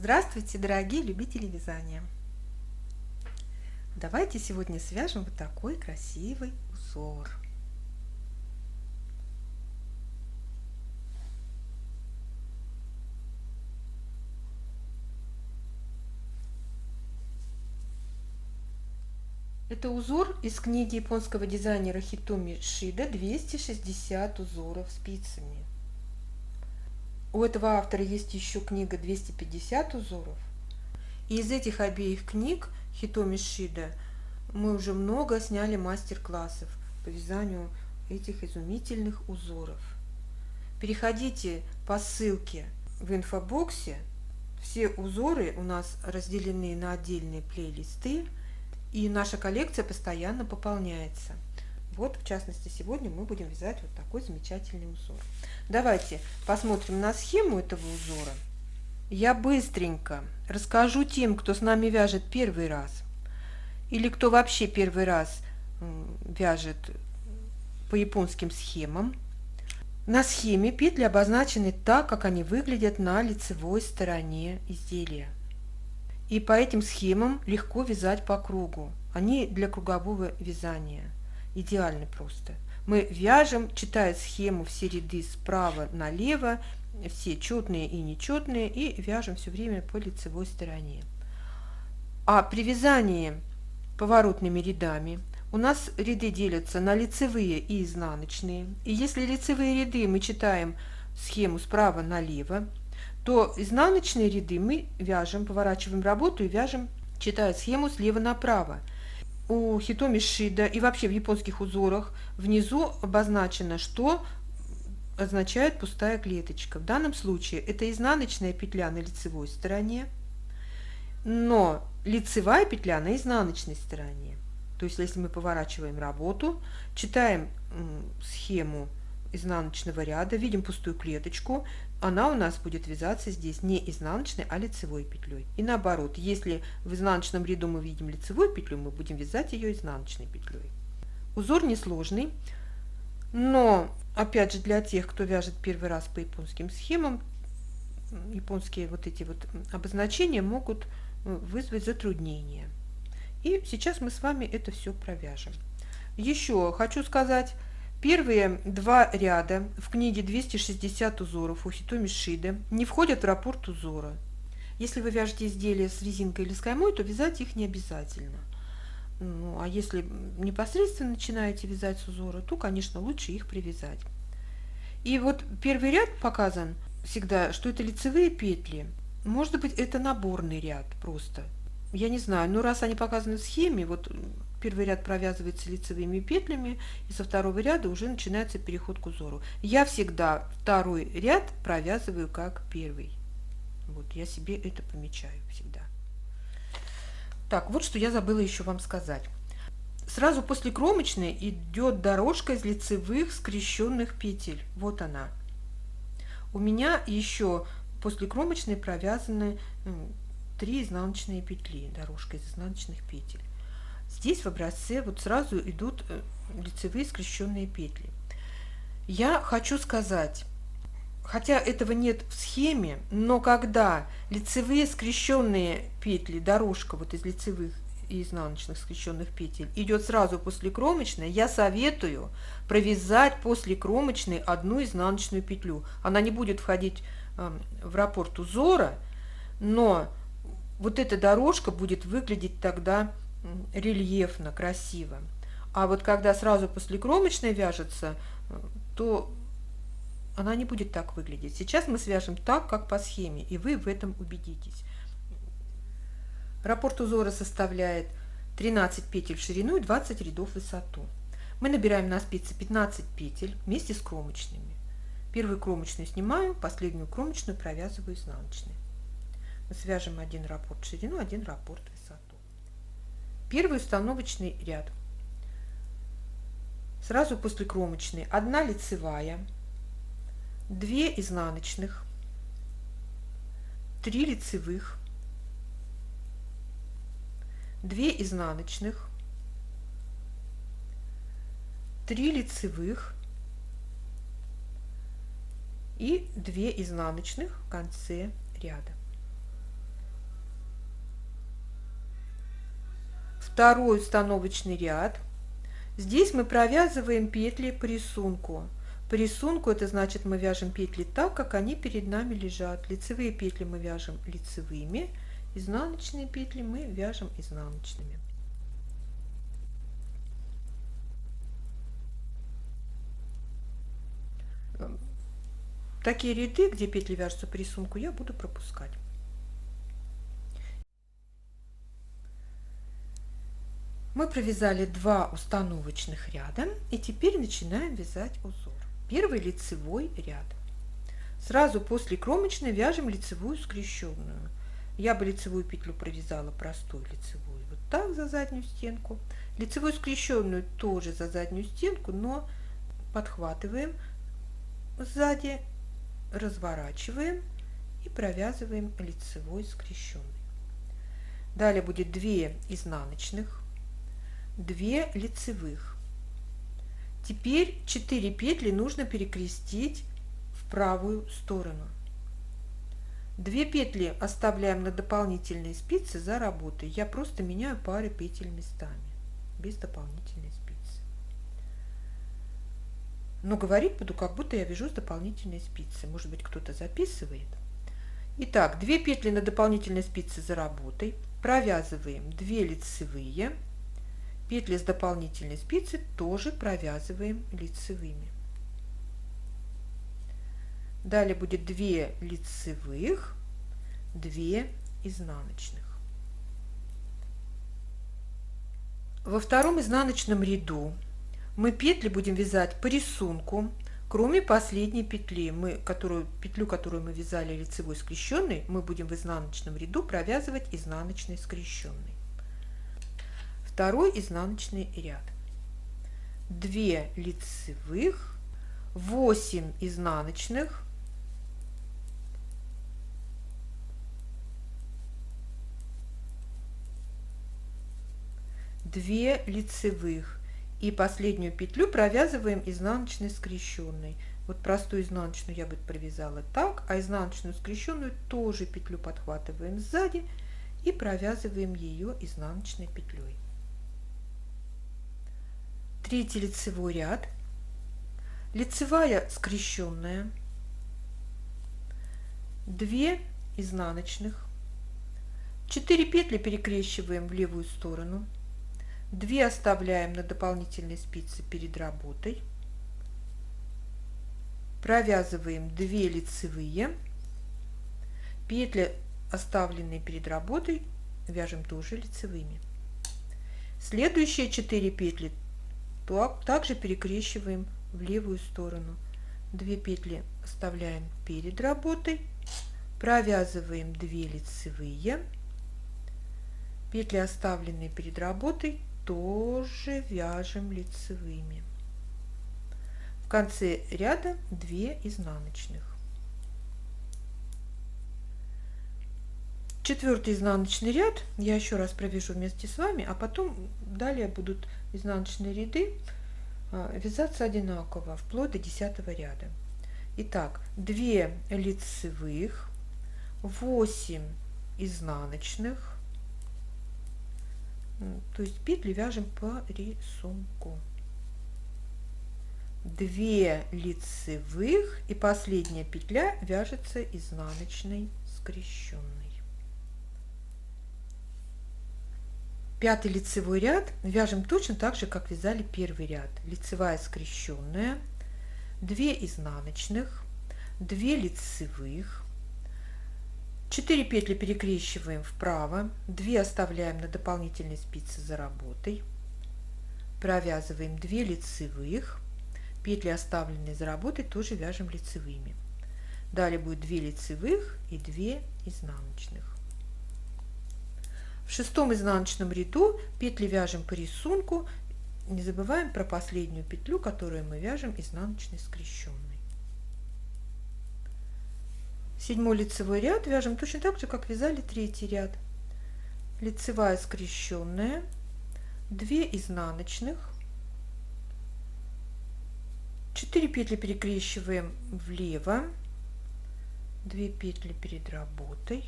Здравствуйте, дорогие любители вязания! Давайте сегодня свяжем вот такой красивый узор. Это узор из книги японского дизайнера Хитоми Шида «260 узоров спицами». У этого автора есть еще книга «250 узоров». И из этих обеих книг Хитоми Шида мы уже много сняли мастер-классов по вязанию этих изумительных узоров. Переходите по ссылке в инфобоксе. Все узоры у нас разделены на отдельные плейлисты, и наша коллекция постоянно пополняется. Вот, в частности, сегодня мы будем вязать вот такой замечательный узор. Давайте посмотрим на схему этого узора. Я быстренько расскажу тем, кто с нами вяжет первый раз, или кто вообще первый раз вяжет по японским схемам. На схеме петли обозначены так, как они выглядят на лицевой стороне изделия. И по этим схемам легко вязать по кругу. Они для кругового вязания. Идеальны просто. Мы вяжем, читая схему, все ряды справа налево, все четные и нечетные, и вяжем все время по лицевой стороне. А при вязании поворотными рядами у нас ряды делятся на лицевые и изнаночные. И если лицевые ряды мы читаем схему справа налево, то изнаночные ряды мы вяжем, поворачиваем работу и вяжем, читая схему слева направо. У Хитоми Шида и вообще в японских узорах внизу обозначено, что означает пустая клеточка. В данном случае это изнаночная петля на лицевой стороне, но лицевая петля на изнаночной стороне. То есть, если мы поворачиваем работу, читаем схему изнаночного ряда, видим пустую клеточку, она у нас будет вязаться здесь не изнаночной, а лицевой петлей. И наоборот, если в изнаночном ряду мы видим лицевую петлю, мы будем вязать ее изнаночной петлей. Узор несложный, но опять же для тех, кто вяжет первый раз по японским схемам, японские вот эти вот обозначения могут вызвать затруднения. И сейчас мы с вами это все провяжем. Еще хочу сказать, первые два ряда в книге 260 узоров у Хитоми Шида не входят в раппорт узора. Если вы вяжете изделия с резинкой или с каймой, то вязать их не обязательно. Ну, а если непосредственно начинаете вязать с узора, то, конечно, лучше их привязать. И вот первый ряд показан всегда, что это лицевые петли. Может быть, это наборный ряд просто. Я не знаю, но раз они показаны в схеме, вот первый ряд провязывается лицевыми петлями, и со второго ряда уже начинается переход к узору. Я всегда второй ряд провязываю как первый. Вот я себе это помечаю всегда. Так, вот что я забыла еще вам сказать. Сразу после кромочной идет дорожка из лицевых скрещенных петель. Вот она. У меня еще после кромочной провязаны 3 изнаночные петли, дорожка из изнаночных петель. Здесь в образце вот сразу идут лицевые скрещенные петли. Я хочу сказать, хотя этого нет в схеме, но когда лицевые скрещенные петли, дорожка вот из лицевых и изнаночных скрещенных петель идет сразу после кромочной, я советую провязать после кромочной одну изнаночную петлю. Она не будет входить в раппорт узора, но вот эта дорожка будет выглядеть тогда рельефно, красиво. А вот когда сразу после кромочной вяжется, то она не будет так выглядеть. Сейчас мы свяжем так, как по схеме, и вы в этом убедитесь. Раппорт узора составляет 13 петель в ширину и 20 рядов в высоту. Мы набираем на спице 15 петель вместе с кромочными. Первую кромочную снимаю, последнюю кромочную провязываю изнаночной. Мы свяжем один раппорт в ширину, один раппорт в высоту. Первый установочный ряд. Сразу после кромочной 1 лицевая, 2 изнаночных, 3 лицевых, 2 изнаночных, 3 лицевых и 2 изнаночных в конце ряда. второй установочный ряд. Здесь мы провязываем петли по рисунку. По рисунку это значит, мы вяжем петли так, как они перед нами лежат. Лицевые петли мы вяжем лицевыми, изнаночные петли мы вяжем изнаночными. Такие ряды, где петли вяжутся по рисунку, я буду пропускать. Мы провязали 2 установочных ряда и теперь начинаем вязать узор. Первый лицевой ряд. Сразу после кромочной вяжем лицевую скрещенную. Я бы лицевую петлю провязала простую лицевую вот так за заднюю стенку. Лицевую скрещенную тоже за заднюю стенку, но подхватываем сзади, разворачиваем и провязываем лицевой скрещенной. Далее будет 2 изнаночных, 2 лицевых. Теперь 4 петли нужно перекрестить в правую сторону. 2 петли оставляем на дополнительные спицы за работой. Я просто меняю пары петель местами, без дополнительной спицы. Но говорить буду, как будто я вяжу с дополнительной спицы. Может быть, кто-то записывает. Итак, 2 петли на дополнительной спице за работой. Провязываем 2 лицевые. Петли с дополнительной спицы тоже провязываем лицевыми. Далее будет 2 лицевых, 2 изнаночных. Во втором изнаночном ряду мы петли будем вязать по рисунку, кроме последней петли. Петлю, которую мы вязали лицевой скрещенной, мы будем в изнаночном ряду провязывать изнаночной скрещенной. Второй изнаночный ряд. 2 лицевых, 8 изнаночных, 2 лицевых. И последнюю петлю провязываем изнаночной скрещенной. Вот простую изнаночную я бы провязала так, а изнаночную скрещенную тоже петлю подхватываем сзади и провязываем ее изнаночной петлей. Третий лицевой ряд. Лицевая скрещенная, 2 изнаночных, 4 петли перекрещиваем в левую сторону, 2 оставляем на дополнительной спице перед работой, провязываем 2 лицевые, петли, оставленные перед работой, вяжем тоже лицевыми. Следующие 4 петли также перекрещиваем в левую сторону. 2 петли оставляем перед работой, провязываем 2 лицевые, петли, оставленные перед работой, тоже вяжем лицевыми. В конце ряда 2 изнаночных. Четвертый изнаночный ряд я еще раз провяжу вместе с вами, а потом далее будут изнаночные ряды вязаться одинаково вплоть до 10 ряда. Итак, 2 лицевых, 8 изнаночных, то есть петли вяжем по рисунку, 2 лицевых и последняя петля вяжется изнаночной скрещенной. Пятый лицевой ряд вяжем точно так же, как вязали первый ряд. Лицевая скрещенная, 2 изнаночных, 2 лицевых, 4 петли перекрещиваем вправо, 2 оставляем на дополнительной спице за работой, провязываем 2 лицевых, петли, оставленные за работой, тоже вяжем лицевыми. Далее будет 2 лицевых и 2 изнаночных. В шестом изнаночном ряду петли вяжем по рисунку, не забываем про последнюю петлю, которую мы вяжем изнаночной скрещенной. Седьмой лицевой ряд вяжем точно так же, как вязали третий ряд. Лицевая скрещенная, 2 изнаночных, 4 петли перекрещиваем влево, 2 петли перед работой,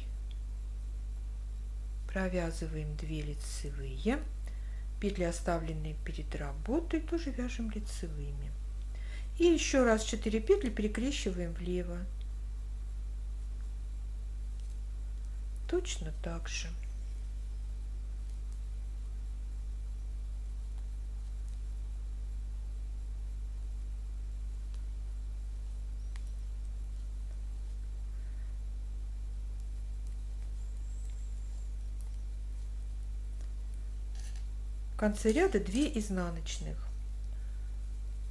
провязываем 2 лицевые, Петли, оставленные перед работой, тоже вяжем лицевыми. И еще раз 4 петли перекрещиваем влево. Точно так же. В конце ряда 2 изнаночных.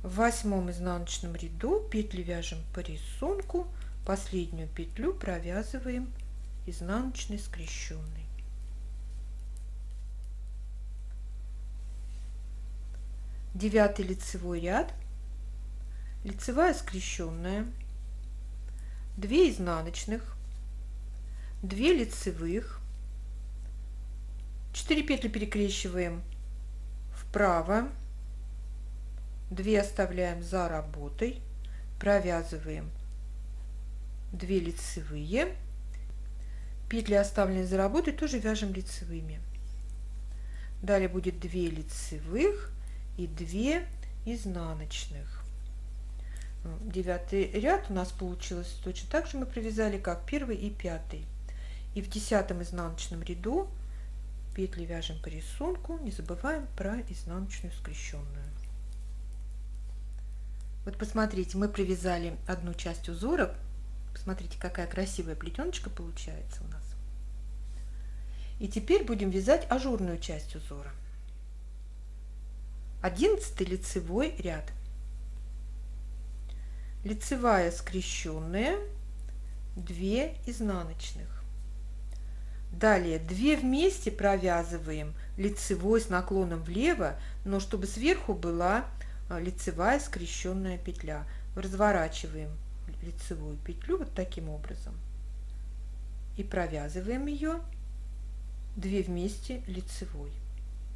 В 8 изнаночном ряду петли вяжем по рисунку, последнюю петлю провязываем изнаночной скрещенной. Девятый лицевой ряд, лицевая скрещенная, 2 изнаночных, 2 лицевых, 4 петли перекрещиваем вправо, 2 оставляем за работой, провязываем 2 лицевые, петли, оставленные за работой, тоже вяжем лицевыми. Далее будет 2 лицевых и 2 изнаночных. Девятый ряд у нас получилось точно так же, мы провязали, как 1 и 5. И в 10 изнаночном ряду петли вяжем по рисунку, не забываем про изнаночную скрещенную. Вот посмотрите, мы провязали одну часть узора. Посмотрите, какая красивая плетеночка получается у нас. И теперь будем вязать ажурную часть узора. 11 лицевой ряд. Лицевая скрещенная, 2 изнаночных. Далее 2 вместе провязываем лицевой с наклоном влево, но чтобы сверху была лицевая скрещенная петля. Разворачиваем лицевую петлю вот таким образом и провязываем ее 2 вместе лицевой.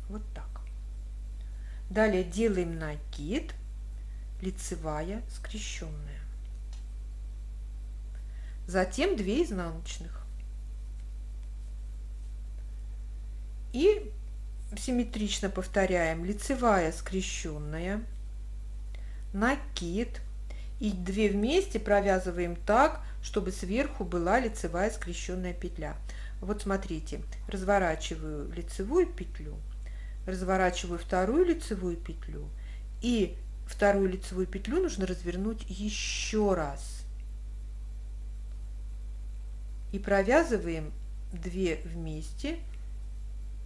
Вот так. Далее делаем накид, лицевая скрещенная. Затем 2 изнаночных. И симметрично повторяем лицевая скрещенная, накид и 2 вместе провязываем так, чтобы сверху была лицевая скрещенная петля. Вот смотрите, разворачиваю лицевую петлю, разворачиваю вторую лицевую петлю, и вторую лицевую петлю нужно развернуть еще раз. И провязываем 2 вместе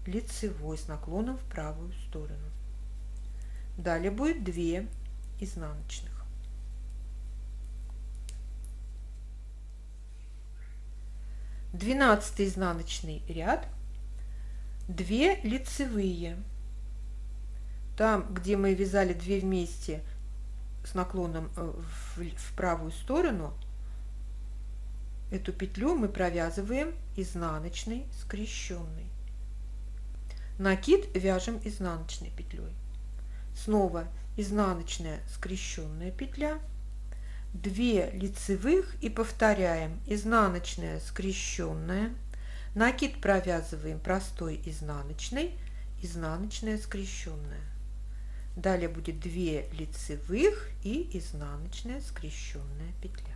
лицевой с наклоном в правую сторону. Далее будет 2 изнаночных. 12 изнаночный ряд, 2 лицевые. Там, где мы вязали 2 вместе с наклоном в правую сторону, эту петлю мы провязываем изнаночной скрещенной. Накид вяжем изнаночной петлей. Снова изнаночная скрещенная петля, 2 лицевых и повторяем изнаночная скрещенная, накид провязываем простой изнаночной, изнаночная скрещенная. Далее будет 2 лицевых и изнаночная скрещенная петля.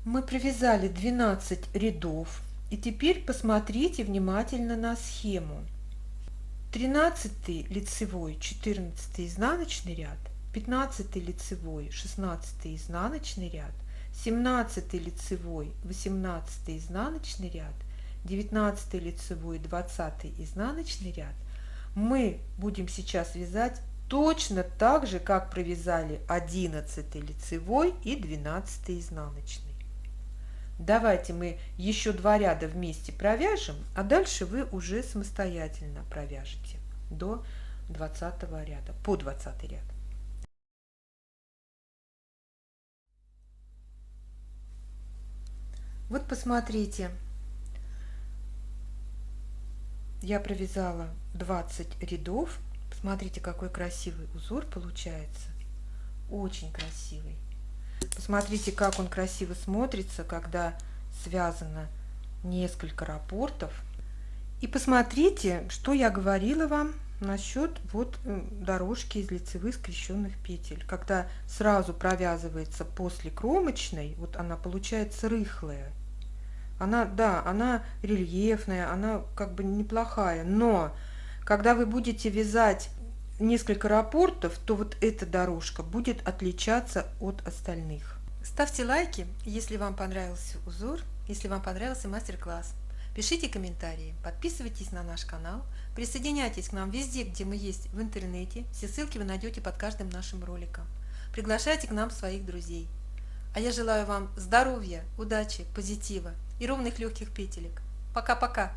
Мы провязали 12 рядов, и теперь посмотрите внимательно на схему. 13 лицевой, 14 изнаночный ряд, 15 лицевой, 16 изнаночный ряд, 17 лицевой, 18 изнаночный ряд, 19 лицевой, 20 изнаночный ряд мы будем сейчас вязать точно так же, как провязали 11 лицевой и 12 изнаночный. Давайте мы еще 2 ряда вместе провяжем, а дальше вы уже самостоятельно провяжете до 20 ряда, по 20 ряд. Вот посмотрите, я провязала 20 рядов. Посмотрите, какой красивый узор получается. Очень красивый. Посмотрите, как он красиво смотрится, когда связано несколько раппортов. И посмотрите, что я говорила вам насчет вот дорожки из лицевых скрещенных петель. Когда сразу провязывается после кромочной, вот она получается рыхлая. Она, да, она рельефная, она как бы неплохая, но когда вы будете вязать несколько раппортов, то вот эта дорожка будет отличаться от остальных. Ставьте лайки, если вам понравился узор, если вам понравился мастер-класс. Пишите комментарии, подписывайтесь на наш канал, присоединяйтесь к нам везде, где мы есть в интернете, все ссылки вы найдете под каждым нашим роликом. Приглашайте к нам своих друзей. А я желаю вам здоровья, удачи, позитива и ровных легких петелек. Пока-пока!